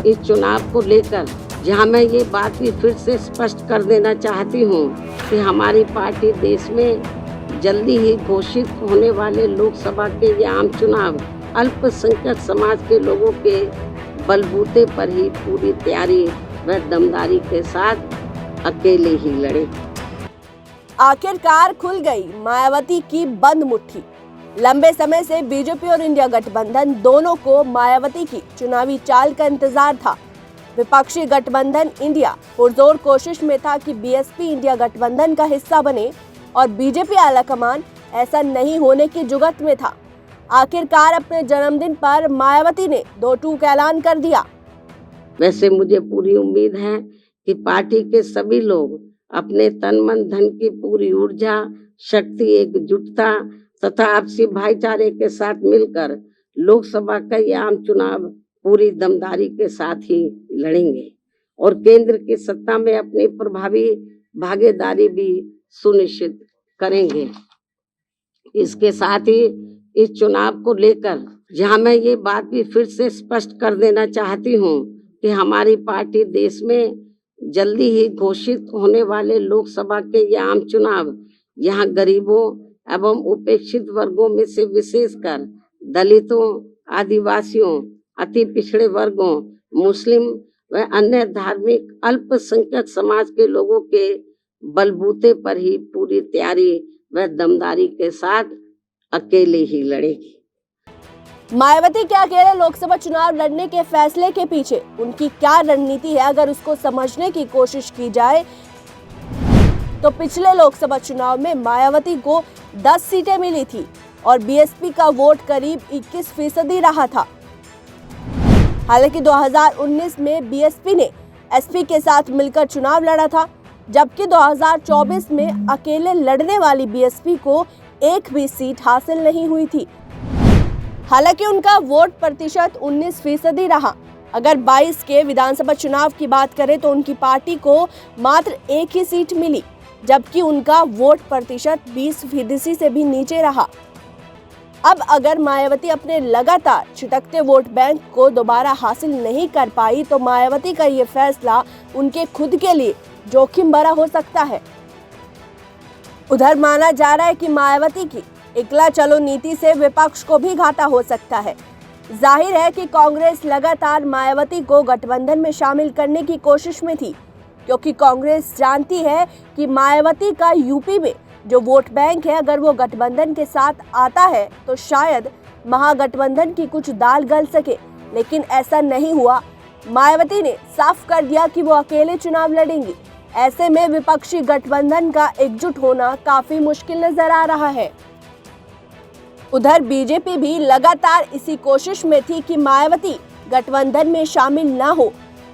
इस चुनाव को लेकर, जहां मैं ये बात भी फिर से स्पष्ट कर देना चाहती हूं कि हमारी पार्टी देश में जल्दी ही घोषित होने वाले लोकसभा के ये आम चुनाव अल्पसंख्यक समाज के लोगों के बलबूते पर ही पूरी तैयारी व दमदारी के साथ अकेले ही लड़े। आखिरकार खुल गई मायावती की बंद मुट्ठी। लंबे समय से बीजेपी और इंडिया गठबंधन दोनों को मायावती की चुनावी चाल का इंतजार था। विपक्षी गठबंधन इंडिया पुरजोर कोशिश में था कि बीएसपी इंडिया गठबंधन का हिस्सा बने और बीजेपी आलाकमान ऐसा नहीं होने की जुगत में था। आखिरकार अपने जन्मदिन पर मायावती ने 2 टूक ऐलान कर दिया। वैसे मुझे पूरी उम्मीद है कि पार्टी के सभी लोग अपने तन मन धन की पूरी ऊर्जा, शक्ति, एकजुटता तथा आपसी भाईचारे के साथ मिलकर लोकसभा का ये आम चुनाव पूरी दमदारी के साथ ही लड़ेंगे और केंद्र की सत्ता में अपनी प्रभावी भागीदारी भी सुनिश्चित करेंगे। इसके साथ ही इस चुनाव को लेकर, जहां मैं ये बात भी फिर से स्पष्ट कर देना चाहती हूं कि हमारी पार्टी देश में जल्दी ही घोषित होने वाले लोकसभा के ये आम चुनाव यहाँ गरीबों एवं उपेक्षित वर्गों में से विशेषकर दलितों, आदिवासियों, अति पिछड़े वर्गों, मुस्लिम व अन्य धार्मिक अल्पसंख्यक समाज के लोगों के बलबूते पर ही पूरी तैयारी व दमदारी के साथ अकेले ही लड़ेगी। मायावती के अकेले लोकसभा चुनाव लड़ने के फैसले के पीछे उनकी क्या रणनीति है, अगर उसको समझने की कोशिश की जाए तो पिछले लोकसभा चुनाव में मायावती को 10 सीटें मिली थी और बीएसपी का वोट करीब 21% रहा था। हालांकि 2019 में बीएसपी ने एसपी के साथ मिलकर चुनाव लड़ा था, जबकि 2024 में अकेले लड़ने वाली बीएसपी को एक भी सीट हासिल नहीं हुई थी। हालांकि उनका वोट प्रतिशत 19% रहा। अगर 22 के विधानसभा चुनाव की बात करें तो उनकी पार्टी को मात्र 1 ही सीट मिली, जबकि उनका वोट प्रतिशत 20% से भी नीचे रहा। अब अगर मायावती अपने लगातार छिटकते वोट बैंक को दोबारा हासिल नहीं कर पाई तो मायावती का ये फैसला उनके खुद के लिए जोखिम भरा हो सकता है। उधर माना जा रहा है कि मायावती की एकला चलो नीति से विपक्ष को भी घाटा हो सकता है। जाहिर है कि कांग्रेस लगातार मायावती को गठबंधन में शामिल करने की कोशिश में थी, क्योंकि कांग्रेस जानती है कि मायावती का यूपी में जो वोट बैंक है, अगर वो गठबंधन के साथ आता है तो शायद महागठबंधन की कुछ दाल गल सके, लेकिन ऐसा नहीं हुआ। मायावती ने साफ कर दिया कि वो अकेले चुनाव लड़ेंगी। ऐसे में विपक्षी गठबंधन का एकजुट होना काफी मुश्किल नजर आ रहा है। उधर बीजेपी भी लगातार इसी कोशिश में थी कि मायावती गठबंधन में शामिल न हो।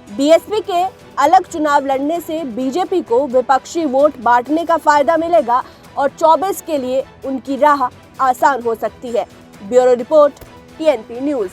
बीएसपी के अलग चुनाव लड़ने से बीजेपी को विपक्षी वोट बांटने का फायदा मिलेगा और 24 के लिए उनकी राह आसान हो सकती है। Bureau report, TNP news.